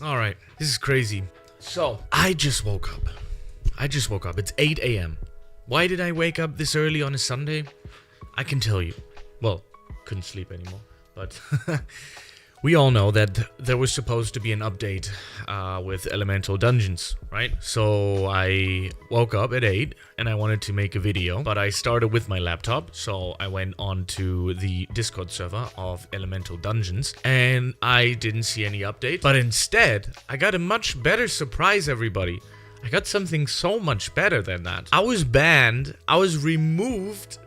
Alright, this is crazy. So, I just woke up. It's 8 a.m. Why did I wake up this early on a Sunday? I can tell you. Well, couldn't sleep anymore. But we all know that there was supposed to be an update with Elemental Dungeons, right? So I woke up at 8 and I wanted to make a video, but I started with my laptop. So I went on to the Discord server of Elemental Dungeons and I didn't see any update. But instead, I got a much better surprise, everybody. I got something so much better than that. I was banned. I was removed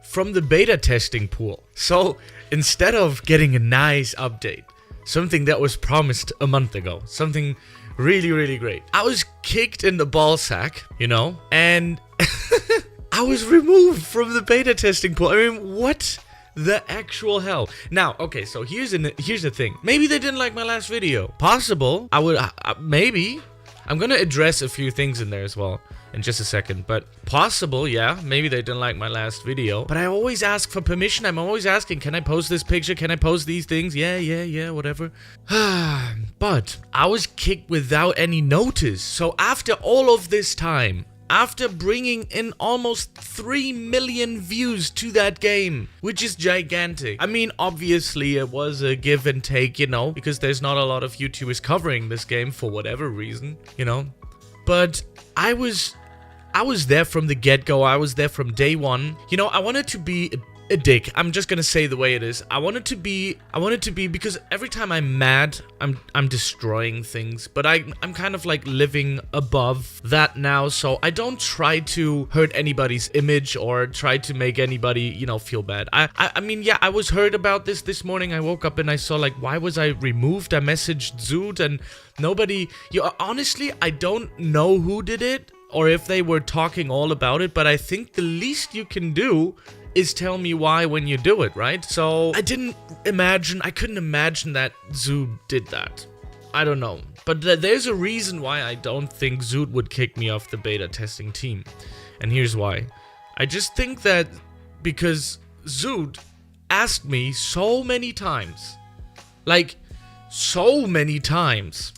from the beta testing pool. So instead of getting a nice update, something that was promised a month ago, something really, really great, I was kicked in the ball sack, you know, and I was removed from the beta testing pool. I mean, what the actual hell? Now, okay, so here's the thing. Maybe they didn't like my last video. Possible. Maybe. I'm gonna address a few things in there as well in just a second, but possible, yeah, maybe they didn't like my last video, but I always ask for permission. I'm always asking, can I post this picture? Can I post these things? Yeah, whatever. But I was kicked without any notice. So after all of this time, after bringing in almost 3 million views to that game, which is gigantic. I mean, obviously it was a give and take, you know, because there's not a lot of YouTubers covering this game for whatever reason, you know. But I was there from the get-go. I was there from day one. You know, I wanted to be a dick. I'm just gonna say the way it is. I wanted to be because every time I'm mad, I'm destroying things. But I'm kind of like living above that now, so I don't try to hurt anybody's image or try to make anybody, you know, feel bad. I mean, yeah, I was heard about this morning. I woke up and I saw, like, why was I removed? I messaged Zoot and nobody. Honestly, I don't know who did it or if they were talking all about it, but I think the least you can do is tell me why when you do it, right? So I couldn't imagine that Zoot did that. I don't know. But there's a reason why I don't think Zoot would kick me off the beta testing team. And here's why. I just think that because Zoot asked me so many times, like so many times,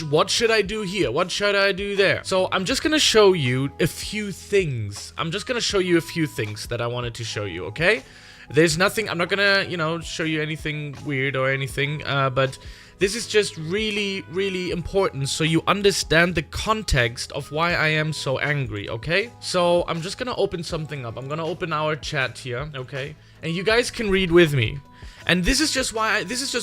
what should I do here? What should I do there? So I'm just gonna show you a few things. That I wanted to show you, okay? There's nothing, I'm not gonna, you know, show you anything weird or anything, but this is just really, really important so you understand the context of why I am so angry, okay? So I'm just gonna open something up. I'm gonna open our chat here, okay? And you guys can read with me. And this is just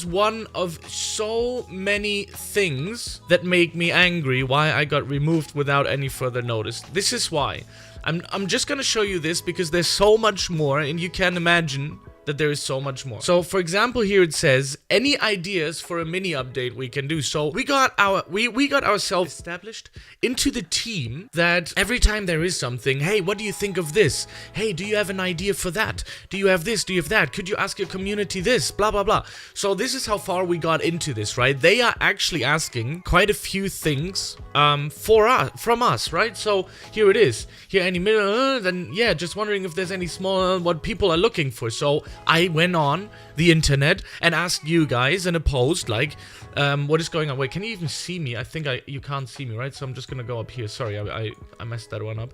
one of so many things that make me angry, why I got removed without any further notice. This is why. I'm just gonna show you this because there's so much more and you can imagine that there is so much more. So for example, here it says any ideas for a mini update we can do. So we got ourselves established into the team that every time there is something, hey, what do you think of this? Hey, do you have an idea for that? Do you have this? Do you have that? Could you ask your community this? Blah blah blah. So this is how far we got into this, right? They are actually asking quite a few things from us, right? So here it is. Here any minute, then yeah, just wondering if there's any small what people are looking for. So I went on the internet and asked you guys in a post, like, what is going on? Wait, can you even see me? I think you can't see me, right? So I'm just gonna go up here. Sorry, I messed that one up.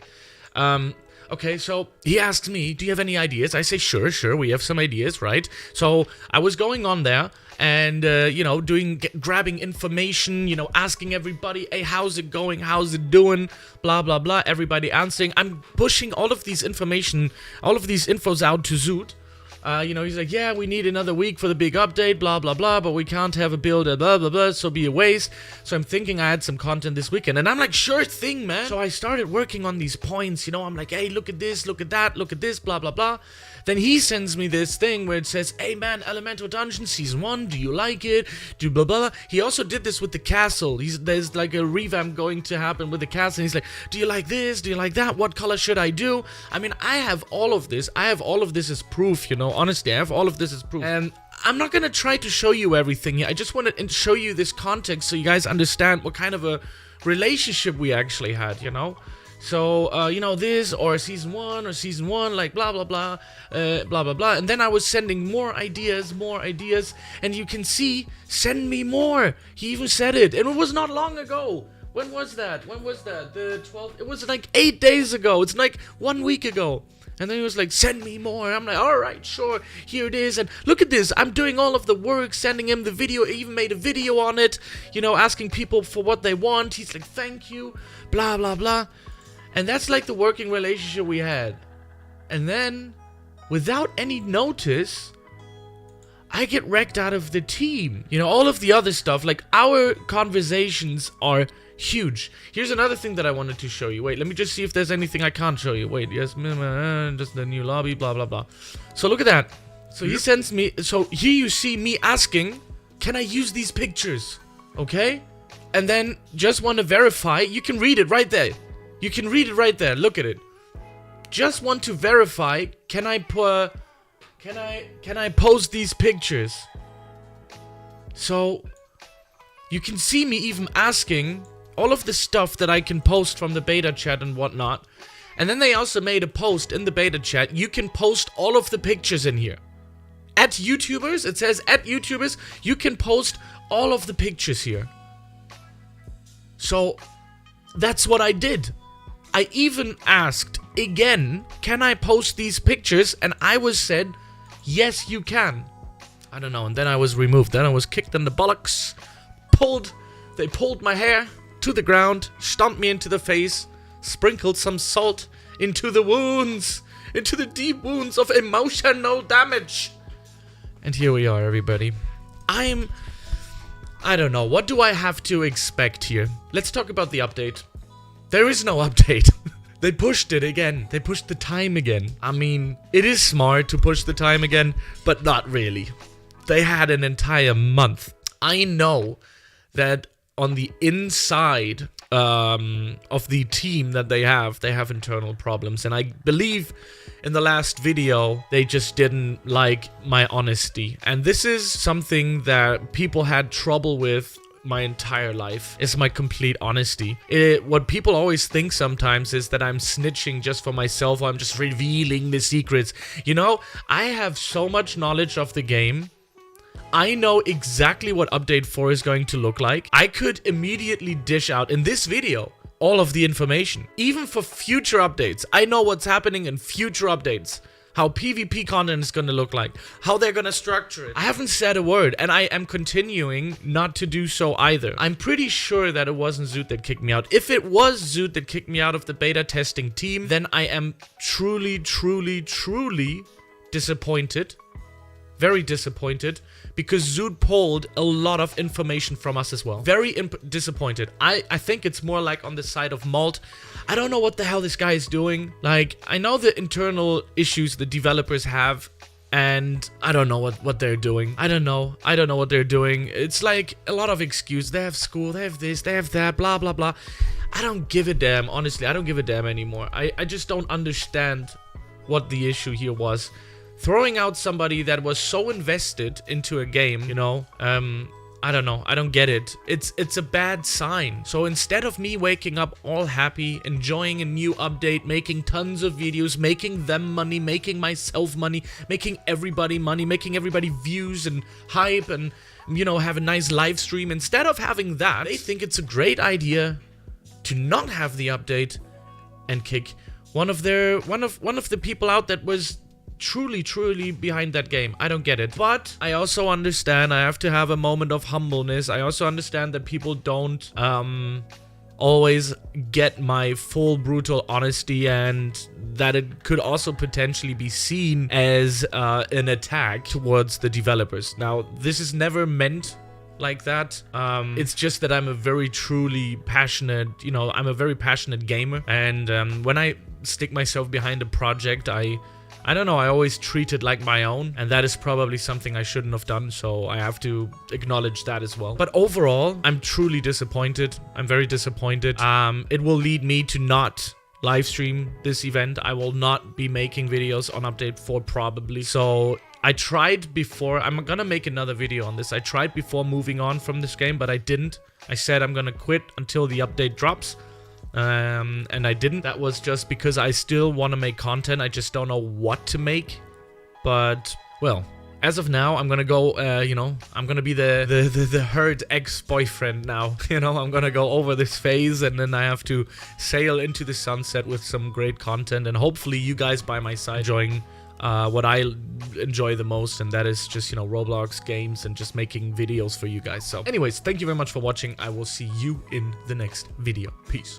Okay, so he asked me, do you have any ideas? I say, sure, we have some ideas, right? So I was going on there and, you know, grabbing information, you know, asking everybody, hey, how's it going? How's it doing? Blah, blah, blah. Everybody answering. I'm pushing all of these infos out to Zoot. You know, he's like, yeah, we need another week for the big update, blah, blah, blah, but we can't have a build, blah, blah, blah, so be a waste. So I'm thinking I had some content this weekend, and I'm like, sure thing, man. So I started working on these points, you know, I'm like, hey, look at this, look at that, look at this, blah, blah, blah. Then he sends me this thing where it says, hey, man, Elemental Dungeons Season 1, do you like it? Do blah, blah, blah. He also did this with the castle. There's like a revamp going to happen with the castle, and he's like, do you like this? Do you like that? What color should I do? I mean, I have all of this. I have all of this as proof, you know, honestly, I have all of this as proof. And I'm not gonna try to show you everything here. I just want to show you this context so you guys understand what kind of a relationship we actually had, you know? So, you know, this or season 1, like blah, blah, blah, blah, blah, blah. And then I was sending more ideas. And you can see, send me more. He even said it. And it was not long ago. When was that? The 12th? It was like 8 days ago. It's like 1 week ago. And then he was like, send me more. I'm like, all right, sure, here it is. And look at this. I'm doing all of the work, sending him the video. I even made a video on it, you know, asking people for what they want. He's like, thank you, blah, blah, blah. And that's like the working relationship we had. And then, without any notice, I get wrecked out of the team. You know, all of the other stuff, like our conversations are huge. Here's another thing that I wanted to show you. Wait, let me just see if there's anything I can't show you. Wait, yes, just the new lobby, blah, blah, blah. So look at that. So he sends me, so here you see me asking, can I use these pictures? Okay? And then just want to verify, you can read it right there. You can read it right there. Look at it. Just want to verify, can I post these pictures? So you can see me even asking all of the stuff that I can post from the beta chat and whatnot. And then they also made a post in the beta chat. You can post all of the pictures in here. At YouTubers, it says at YouTubers, you can post all of the pictures here. So that's what I did. I even asked again, can I post these pictures? And I was said, yes, you can. I don't know. And then I was removed. Then I was kicked in the buttocks. They pulled my hair to the ground, stomped me into the face, sprinkled some salt into the wounds, into the deep wounds of emotional damage. And here we are, everybody. I don't know, what do I have to expect here? Let's talk about the update. There is no update. They pushed it again. They pushed the time again. I mean, it is smart to push the time again, but not really. They had an entire month. I know that on the inside of the team that they have internal problems. And I believe in the last video, they just didn't like my honesty. And this is something that people had trouble with my entire life, is my complete honesty. What people always think sometimes is that I'm snitching just for myself, or I'm just revealing the secrets. You know, I have so much knowledge of the game. I know exactly what update 4 is going to look like. I could immediately dish out in this video all of the information. Even for future updates, I know what's happening in future updates. How PvP content is going to look like. How they're going to structure it. I haven't said a word, and I am continuing not to do so either. I'm pretty sure that it wasn't Zoot that kicked me out. If it was Zoot that kicked me out of the beta testing team, then I am truly, truly, truly disappointed. Very disappointed, because Zoot pulled a lot of information from us as well. Very disappointed. I think it's more like on the side of Malt. I don't know what the hell this guy is doing. Like, I know the internal issues the developers have, and I don't know what they're doing. I don't know what they're doing. It's like a lot of excuse. They have school, they have this, they have that, blah, blah, blah. I don't give a damn, honestly. I don't give a damn anymore. I just don't understand what the issue here was. Throwing out somebody that was so invested into a game, you know, I don't know. I don't get it. It's a bad sign. So instead of me waking up all happy, enjoying a new update, making tons of videos, making them money, making myself money, making everybody money, making everybody views and hype and, you know, have a nice live stream, instead of having that, they think it's a great idea to not have the update and kick one of the people out that was truly behind that game. I don't get it. But I also understand, I have to have a moment of humbleness. I also understand that people don't always get my full brutal honesty, and that it could also potentially be seen as an attack towards the developers. Now, this is never meant like that. It's just that I'm a very truly passionate, you know, I'm a very passionate gamer, and when I stick myself behind a project, I don't know, I always treat it like my own, and that is probably something I shouldn't have done, so I have to acknowledge that as well. But overall, I'm truly disappointed. I'm very disappointed. It will lead me to not live stream this event. I will not be making videos on update 4 probably. So I tried before, I'm gonna make another video on this. I tried before moving on from this game, but I didn't. I said I'm gonna quit until the update drops. and I didn't. That was just because I still want to make content. I just don't know what to make. But, well, as of now, I'm gonna go, you know, I'm gonna be the herd ex-boyfriend now. You know, I'm gonna go over this phase, and then I have to sail into the sunset with some great content, and hopefully you guys by my side enjoying what I enjoy the most, and that is just, you know, Roblox games and just making videos for you guys. So anyways, thank you very much for watching. I will see you in the next video. Peace.